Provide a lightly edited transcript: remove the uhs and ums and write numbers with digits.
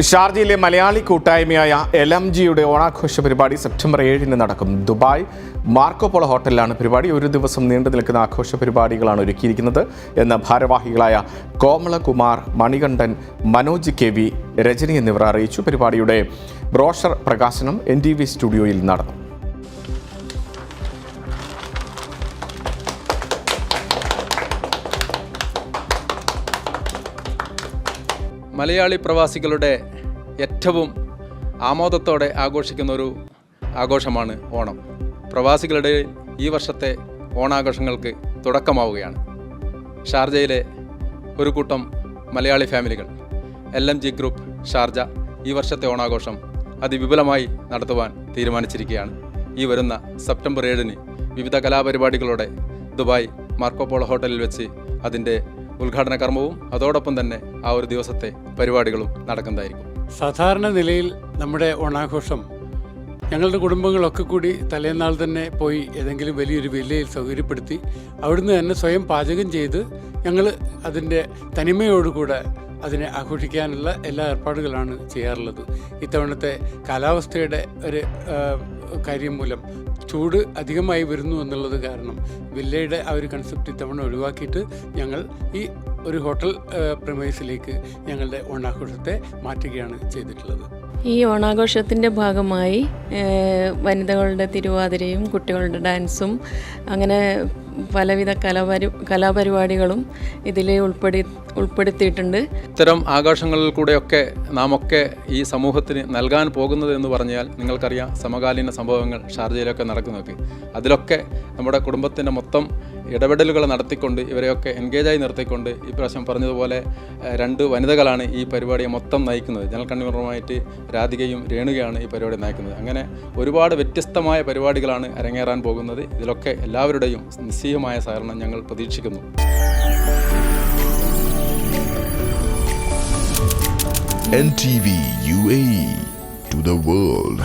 ഷാർജയിലെ മലയാളി കൂട്ടായ്മയായ LMGയുടെ ഓണാഘോഷ പരിപാടി സെപ്റ്റംബർ 7-ന് നടക്കും. ദുബായ് മാർക്കോ പോളോ ഹോട്ടലിലാണ് പരിപാടി. ഒരു ദിവസം നീണ്ടു നിൽക്കുന്ന ആഘോഷ പരിപാടികളാണ് ഒരുക്കിയിരിക്കുന്നത് എന്ന് ഭാരവാഹികളായ കോമളകുമാർ, മണികണ്ഠൻ, മനോജ് KV, രജനി എന്നിവർ അറിയിച്ചു. പരിപാടിയുടെ ബ്രോഷർ പ്രകാശനം NTV സ്റ്റുഡിയോയിൽ നടന്നു. മലയാളി പ്രവാസികളുടെ ഏറ്റവും ആമോദത്തോടെ ആഘോഷിക്കുന്ന ഒരു ആഘോഷമാണ് ഓണം. പ്രവാസികളുടെ ഈ വർഷത്തെ ഓണാഘോഷങ്ങൾക്ക് തുടക്കമാവുകയാണ്. ഷാർജയിലെ ഒരു കൂട്ടം മലയാളി ഫാമിലികൾ LMG ഗ്രൂപ്പ് ഷാർജ ഈ വർഷത്തെ ഓണാഘോഷം അതിവിപുലമായി നടത്തുവാൻ തീരുമാനിച്ചിരിക്കുകയാണ്. ഈ വരുന്ന സെപ്റ്റംബർ 7-ന് വിവിധ കലാപരിപാടികളോടെ ദുബായ് മാർക്കോ പോളോ ഹോട്ടലിൽ വെച്ച് അതിൻ്റെ ഉദ്ഘാടന കർമ്മവും അതോടൊപ്പം തന്നെ ആ ഒരു ദിവസത്തെ പരിപാടികളും നടക്കുന്നതായിരിക്കും. സാധാരണ നിലയിൽ നമ്മുടെ ഓണാഘോഷം ഞങ്ങളുടെ കുടുംബങ്ങളൊക്കെ കൂടി തലേന്നാൾ തന്നെ പോയി ഏതെങ്കിലും വലിയൊരു വില്ലയിൽ സൗകര്യപ്പെടുത്തി അവിടുന്ന് തന്നെ സ്വയം പാചകം ചെയ്ത് ഞങ്ങൾ അതിൻ്റെ തനിമയോടുകൂടെ അതിനെ ആഘോഷിക്കാനുള്ള എല്ലാ ഏർപ്പാടുകളാണ് ചെയ്യാറുള്ളത്. ഇത്തവണത്തെ കാലാവസ്ഥയുടെ ഒരു കാര്യം മൂലം ചൂട് അധികമായി വരുന്നു എന്നുള്ളത് കാരണം വില്ലയുടെ ആ ഒരു കൺസെപ്റ്റ് ഇത്തവണ ഒഴിവാക്കിയിട്ട് ഞങ്ങൾ ഈ ഒരു ഹോട്ടൽ പ്രമേസിലേക്ക് ഞങ്ങളുടെ ഓണാഘോഷത്തെ മാറ്റുകയാണ് ചെയ്തിട്ടുള്ളത്. ഈ ഓണാഘോഷത്തിൻ്റെ ഭാഗമായി വനിതകളുടെ തിരുവാതിരയും കുട്ടികളുടെ ഡാൻസും അങ്ങനെ പലവിധ കലാപരിപാടികളും ഇതിൽ ഉൾപ്പെടുത്തിയിട്ടുണ്ട്. ഇത്തരം ആഘോഷങ്ങളിൽ കൂടെയൊക്കെ നാമൊക്കെ ഈ സമൂഹത്തിന് നൽകാൻ പോകുന്നത് എന്ന് പറഞ്ഞാൽ നിങ്ങൾക്കറിയാം, സമകാലീന സംഭവങ്ങൾ ഷാർജയിലൊക്കെ നടക്കുന്നതൊക്കെ അതിലൊക്കെ നമ്മുടെ കുടുംബത്തിൻ്റെ മൊത്തം ഇടപെടലുകൾ നടത്തിക്കൊണ്ട് ഇവരെയൊക്കെ എൻഗേജായി നിർത്തിക്കൊണ്ട് ഈ പ്രാവശ്യം പറഞ്ഞതുപോലെ 2 വനിതകളാണ് ഈ പരിപാടിയെ മൊത്തം നയിക്കുന്നത്. ജനറൽ കൺവീനറുമായിട്ട് രാധികയും രേണുകയാണ് ഈ പരിപാടി നയിക്കുന്നത്. അങ്ങനെ ഒരുപാട് വ്യത്യസ്തമായ പരിപാടികളാണ് അരങ്ങേറാൻ പോകുന്നത്. ഇതിലൊക്കെ എല്ലാവരുടെയും നിശ്ചയമായ സഹകരണം ഞങ്ങൾ പ്രതീക്ഷിക്കുന്നു. NTV UAE to the world.